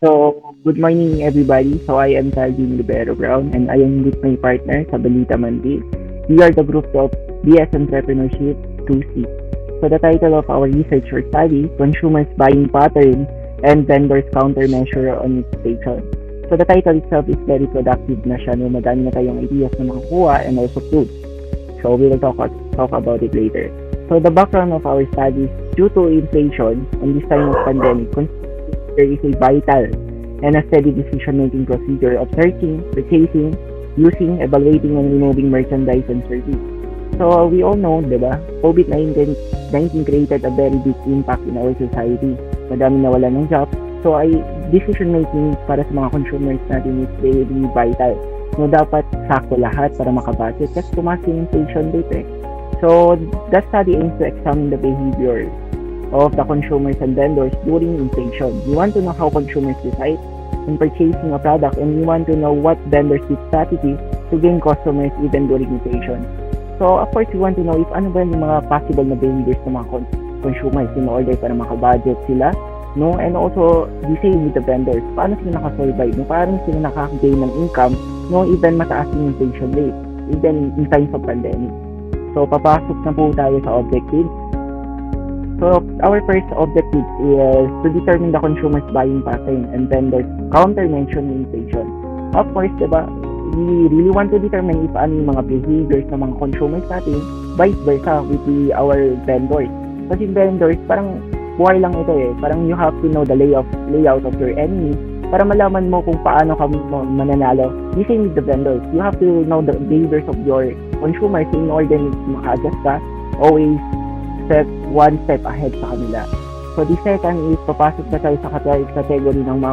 Good morning everybody. I am Calvin Libero Brown and I am with my partner, Chabelita Mandril. We are the group of BS Entrepreneurship 2C. The title of our research or study, Consumers Buying Pattern and Vendors Countermeasure on Inflation. The title itself is very productive na siya, no? Madami na tayong ideas na makakuha and also proofs. We will talk about it later. The background of our study is due to inflation and this time of pandemic, there is a vital and a steady decision-making procedure of searching, purchasing, using, evaluating, and removing merchandise and service. We all know, di ba, COVID-19 created a very big impact in our society. Madami nawala ng job. Decision-making para sa mga consumers natin is very vital. No, dapat sakto lahat para makabudget kasi tumaas yung inflation rate. That study aims to examine the behavior of the consumers and vendors during inflation. We want to know how consumers decide in purchasing a product, and we want to know what vendors did strategy to gain customers even during inflation. Of course, we want to know if ano ba yung mga possible na behaviors ng mga consumers in order para makabudget sila, no? And also, the same with the vendors. Paano sila nakasurvive? No? Paano sila nakaka-gain ng income, no? Even mataas yung inflation rate, even in times of pandemic. Papasok na po tayo sa objectives. Our first objective is to determine the consumer's buying pattern and vendors countermeasure inflation. Of course, diba, we really want to determine if ano yung mga behaviors ng mga consumers natin, vice versa with our vendors. Kasi vendors, parang buhay lang ito eh. Parang you have to know the layout of your enemy para malaman mo kung paano ka mananalo. The same with the vendors. You have to know the behaviors of your consumers in order to maka-adjust ka. Always one step ahead sa kanila. The second is papasok na tayo sa category ng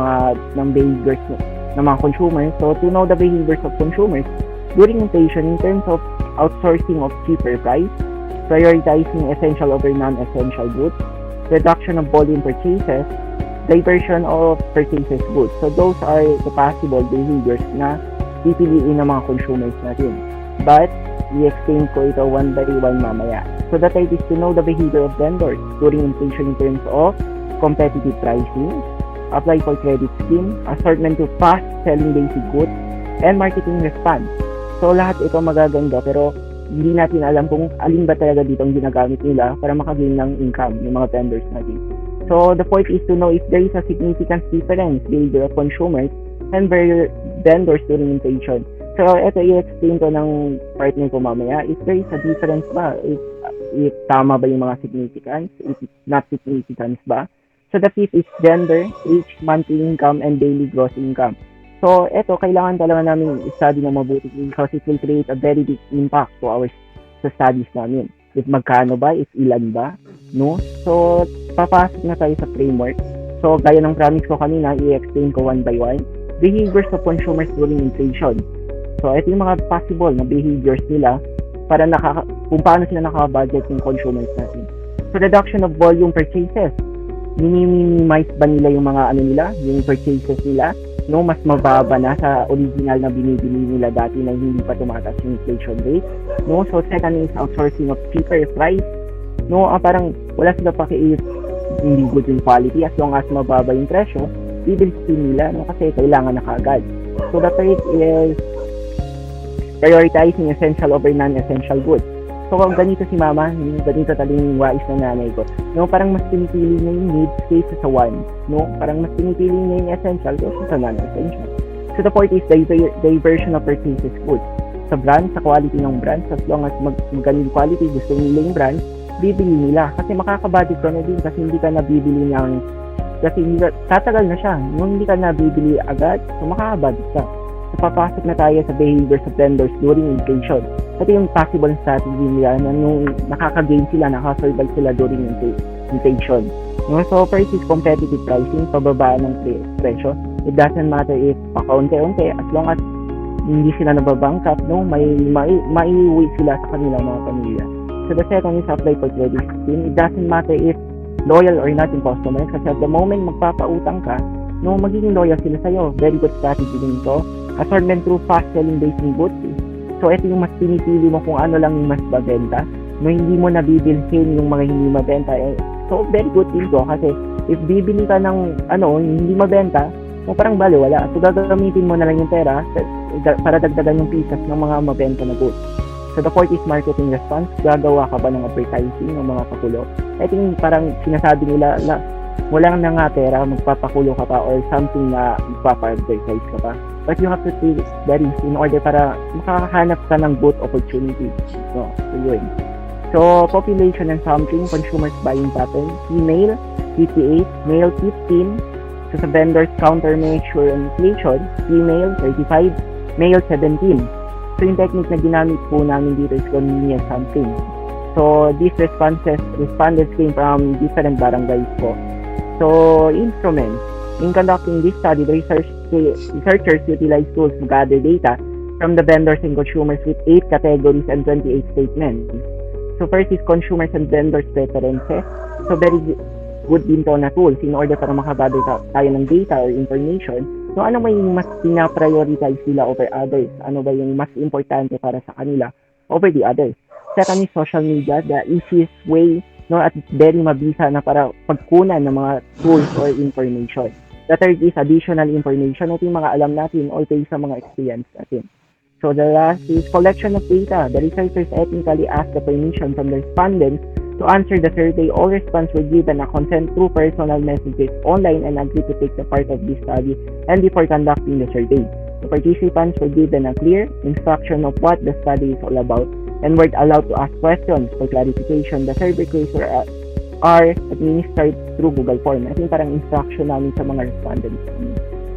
behaviors ng mga consumers. To know the behaviors of consumers during inflation in terms of outsourcing of cheaper price, prioritizing essential over non-essential goods, reduction of volume purchases, diversion of purchases goods. Those are the possible behaviors na pipiliin ng mga consumers natin. But i-explain ko ito one by one mamaya. The third is to know the behavior of vendors during inflation in terms of competitive pricing, apply for credit scheme, assortment to fast-selling basic goods, and marketing response. Lahat ito magaganda pero hindi natin alam kung alin ba talaga dito ang ginagamit nila para makagain ng income yung mga vendors natin. The fourth is to know if there is a significant difference behavior of consumers and vendors during inflation. Ito i-explain ko ng partner ko mamaya. If there is a difference ba? If tama ba yung mga significance? If it's not significance ba? The fifth is gender, age, monthly income, and daily gross income. Ito, kailangan talaga namin i-study na mabuti because it will create a very big impact sa studies namin. If magkano ba? If ilan ba? No? Papasok na tayo sa framework. Gaya ng promise ko kanina, i-explain ko one by one. Behaviors of consumers during inflation. Ito yung mga possible na behaviors nila para kung paano sila nakaka-budget yung consumers natin. Reduction of volume purchases. Minimize ba nila yung mga yung purchases nila? No, mas mababa na sa original na binibili nila dati na hindi pa tumataas yung inflation rate. No, second is outsourcing of cheaper price. No, parang wala sila paki-if hindi good yung quality as long as mababa yung presyo, bibilisin nila no, kasi kailangan na kaagad. The third is prioritizing essential over non-essential goods. Kung ganito si mama, ganito taling wais na nanay ko. No, parang mas pinipili niya yung needs kaysa sa wants. No, parang mas pinipili niya yung essential kaysa sa non-essential. The fourth is diversion of purchases goods. Sa brand, sa quality ng brand, as long as magaling quality, gusto nila yung brand, bibili nila. Kasi makakabudget ka na din kasi hindi ka nabibili kasi tatagal na siya. Nung hindi ka nabibili agad, makakabudget ka. Papasok na tayo sa behaviors of vendors during inflation. Ito yung possible strategy nila na nung nakaka-gain sila, nakaka-survive sila during inflation. No? First is competitive pricing, pababa ng presyo. It doesn't matter if pakaunti-unti, as long as hindi sila nababangkap, no? Maiuwi sila sa kanilang mga pamilya. The second is apply for credit scheme. It doesn't matter if loyal or not yung customer kasi at the moment magpapautang ka, no, magiging loyal sila sa'yo. Very good strategy din ito. Assortment through fast-selling basic goods. Ito yung mas pinipili mo kung ano lang yung mas mabenta. No, hindi mo nabibilhin yung mga hindi mabenta. Very good din to kasi if bibili ka ng hindi mabenta, So parang wala. So gagamitin mo na lang yung pera para dagdagan yung pieces ng mga mabenta na goods. So the fourth is marketing response. Gagawa ka ba ng advertising ng mga pakulo? I think parang sinasabi nila na wala na nga pera, magpapakulo ka pa or something na magpapa-advertise ka pa. But you have to take the risk in order para makahanap ka ng good opportunity. So yun. So population and something, consumers buying pattern, female 58, male 15. So sa vendors countermeasure inflation, female 35, male 17. So yung technique na ginamit po namin dito is convenience sampling. So these respondents came from different barangays po. So instruments. In conducting this study, the researchers utilized tools to gather data from the vendors and consumers with 8 categories and 28 statements. So first is consumers and vendors preferences. So very good din to na tools in order para makagather tayo ng data or information. So ano ba yung mas pina-prioritize nila over others? Ano ba yung mas importante para sa kanila over the others? Second is social media, the easiest way at very mabisa na para pagkunan ng mga tools or information. The third is additional information, ito yung mga alam natin or based sa mga experience natin. So the last is collection of data. The researchers ethically asked the permission from the respondents to answer the survey. All responses were given a consent through personal messages online and agreed to take the part of this study and before conducting the survey. The participants were given a clear instruction of what the study is all about and were allowed to ask questions for clarification. The survey questions are administered through Google Form. I think parang instruction namin sa mga respondents.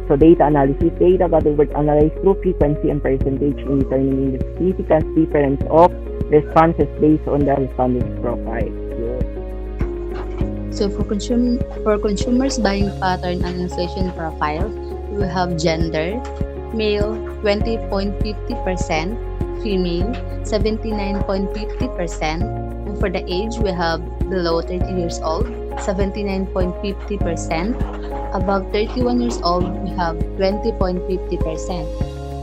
So data analysis, data gathered were analyzed through frequency and percentage in determining the significant difference of responses based on the respondent's profile. So for consumers buying pattern and inflation profile, we have gender, male 20.50%, female 79.50%, and for the age we have below 30 years old 79.50%, above 31 years old we have 20.50%,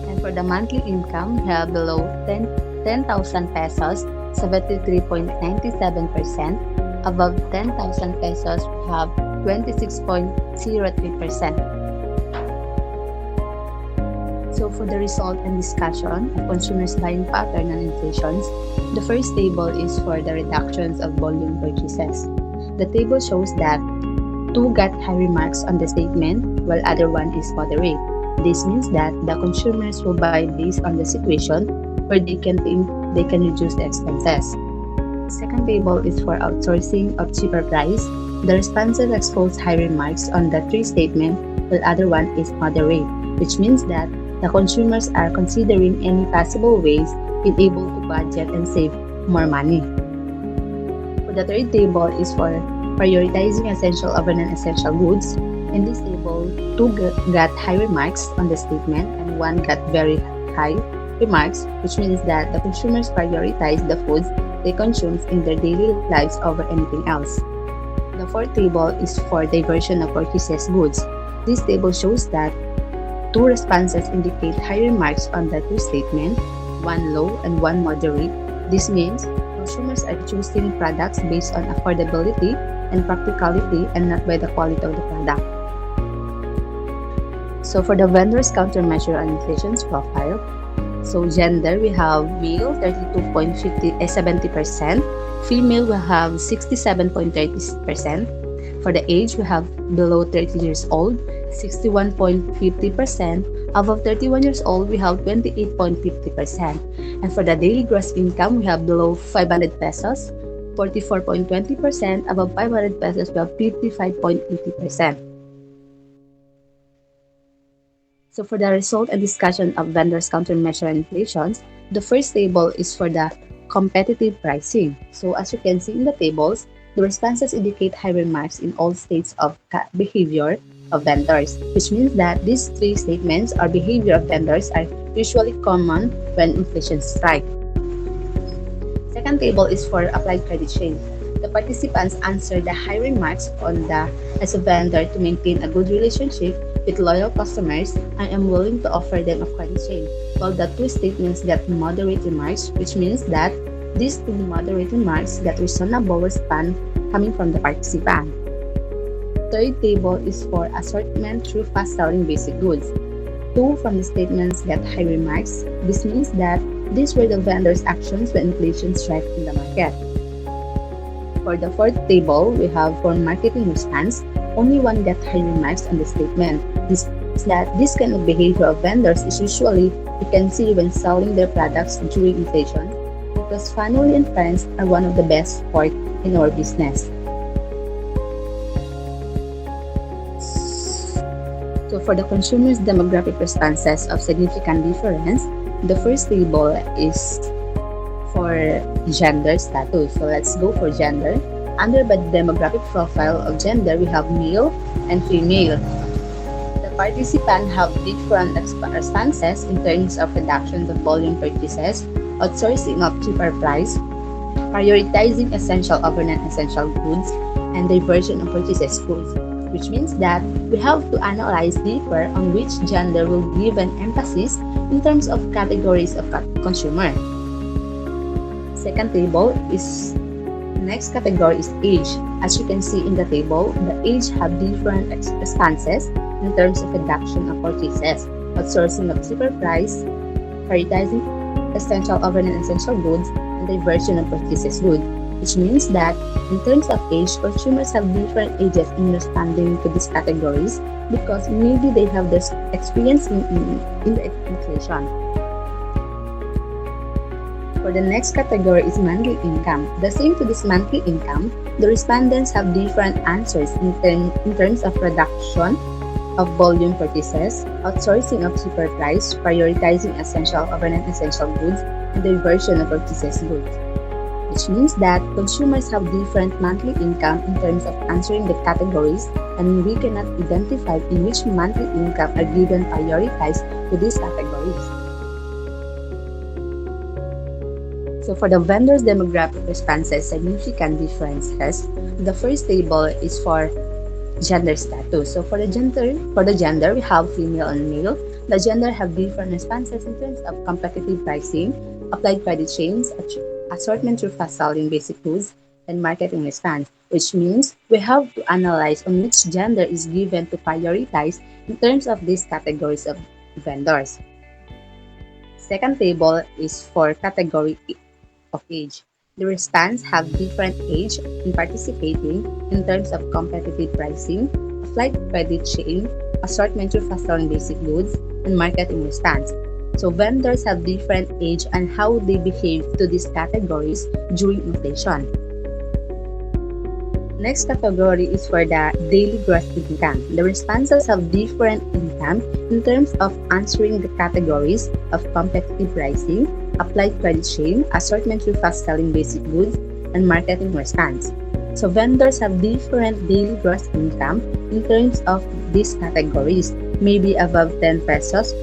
and for the monthly income we have below 10,000 pesos 73.97%, above 10,000 pesos we have 26.03%. So for the result and discussion of consumers buying pattern and inflations, the first table is for the reductions of volume purchases. The table shows that 2 got high remarks on the statement while other one is moderate. This means that the consumers will buy based on the situation where they can reduce the expenses. Second table is for outsourcing of cheaper price. The responses exposed high remarks on the 3 statement while other one is moderate, which means that the consumers are considering any possible ways in able to budget and save more money. For the third table is for prioritizing essential over non-essential goods. In this table, 2 got high remarks on the statement and 1 got very high remarks, which means that the consumers prioritize the foods they consume in their daily lives over anything else. The fourth table is for diversion of purchases goods. This table shows that 2 responses indicate high remarks on the 2 statements, 1 low and 1 moderate. This means consumers are choosing products based on affordability and practicality and not by the quality of the product. So for the vendors countermeasure on inflation's profile, so gender we have male 32.70%, female we have 67.30%. For the age we have below 30 years old 61.50%, above 31 years old we have 28.50%, and for the daily gross income we have below 500 pesos 44.20%, above 500 pesos we have 55.80%. So for the result and discussion of vendors countermeasure and inflations, the first table is for the competitive pricing. So as you can see in the tables, the responses indicate high remarks in all states of behavior of vendors, which means that these 3 statements or behavior of vendors are usually common when inflation strikes. Second table is for applied credit chain. The participants answer the high remarks on the as a vendor to maintain a good relationship with loyal customers. I am willing to offer them a credit chain, while the 2 statements get moderate remarks, which means that these 2 moderate remarks get reasonable response coming from the participant. Third table is for assortment through fast-selling basic goods. Two from the statements get high remarks. This means that these were the vendor's actions when inflation struck in the market. For the fourth table, we have for marketing response, only one get high remarks on the statement. This means that this kind of behavior of vendors is usually you can see when selling their products during inflation because family and friends are one of the best support in our business. So for the consumers' demographic responses of significant difference, the first table is for gender status. So let's go for gender. Under the demographic profile of gender, we have male and female. The participants have different responses in terms of reductions of volume purchases, outsourcing of cheaper price, prioritizing essential over non-essential goods, and diversion of purchases goods, which means that we have to analyze deeper on which gender will give an emphasis in terms of categories of consumer. Second table is next category is age. As you can see in the table, the age have different responses in terms of reduction of purchases, outsourcing of cheaper price, prioritizing essential over non-essential goods, and diversion of purchases goods, which means that in terms of age, consumers have different ages in responding to these categories because maybe they have this experience in the inflation. For the next category is monthly income. The same to this monthly income, the respondents have different answers in terms of reduction of volume purchases, outsourcing of cheaper price, prioritizing essential over non-essential goods, and diversion of purchases goods, which means that consumers have different monthly income in terms of answering the categories, and we cannot identify in which monthly income are given prioritized to these categories. So for the vendors' demographic responses, significant differences, the first table is for gender status. So for the gender, we have female and male. The gender have different responses in terms of competitive pricing, applied credit chains, assortment through fast-selling basic goods, and marketing response, which means we have to analyze on which gender is given to prioritize in terms of these categories of vendors. Second table is for category of age. The response have different age in participating in terms of competitive pricing, applied credit chain, assortment through fast-selling basic goods, and marketing response. So vendors have different age and how they behave to these categories during inflation. Next category is for the daily gross income. The responses have different income in terms of answering the categories of competitive pricing, applied credit chain, assortment through fast-selling basic goods, and marketing response. So vendors have different daily gross income in terms of these categories, maybe above 10,000 pesos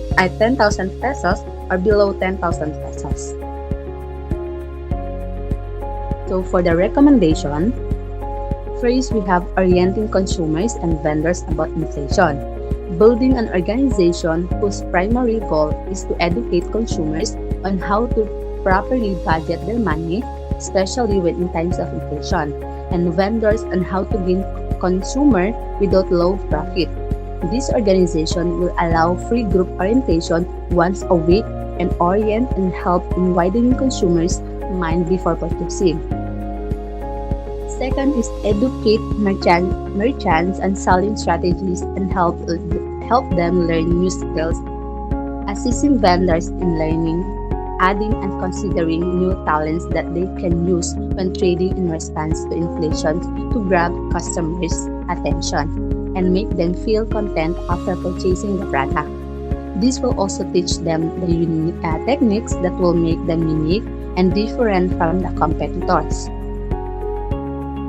or below 10,000 pesos. So for the recommendation, first we have orienting consumers and vendors about inflation. Building an organization whose primary goal is to educate consumers on how to properly budget their money, especially when in times of inflation, and vendors on how to gain consumer without low profit. This organization will allow free group orientation once a week and orient and help in widening consumers' mind before purchasing. Second is educate merchants on selling strategies and help them learn new skills, assisting vendors in learning, adding and considering new talents that they can use when trading in response to inflation to grab customers' attention and make them feel content after purchasing the product. This will also teach them the unique techniques that will make them unique and different from the competitors.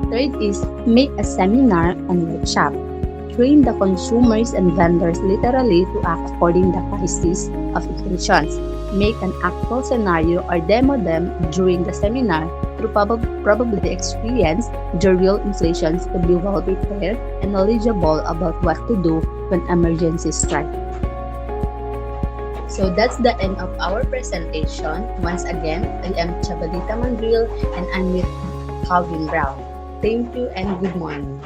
Third is make a seminar and workshop. Train the consumers and vendors literally to act according to the crisis of inflation. Make an actual scenario or demo them during the seminar to probably experience the real inflations to be well prepared and knowledgeable about what to do when emergencies strike. So that's the end of our presentation. Once again, I am Chabelita Mandril and I'm with Calvin Brown. Thank you and good morning.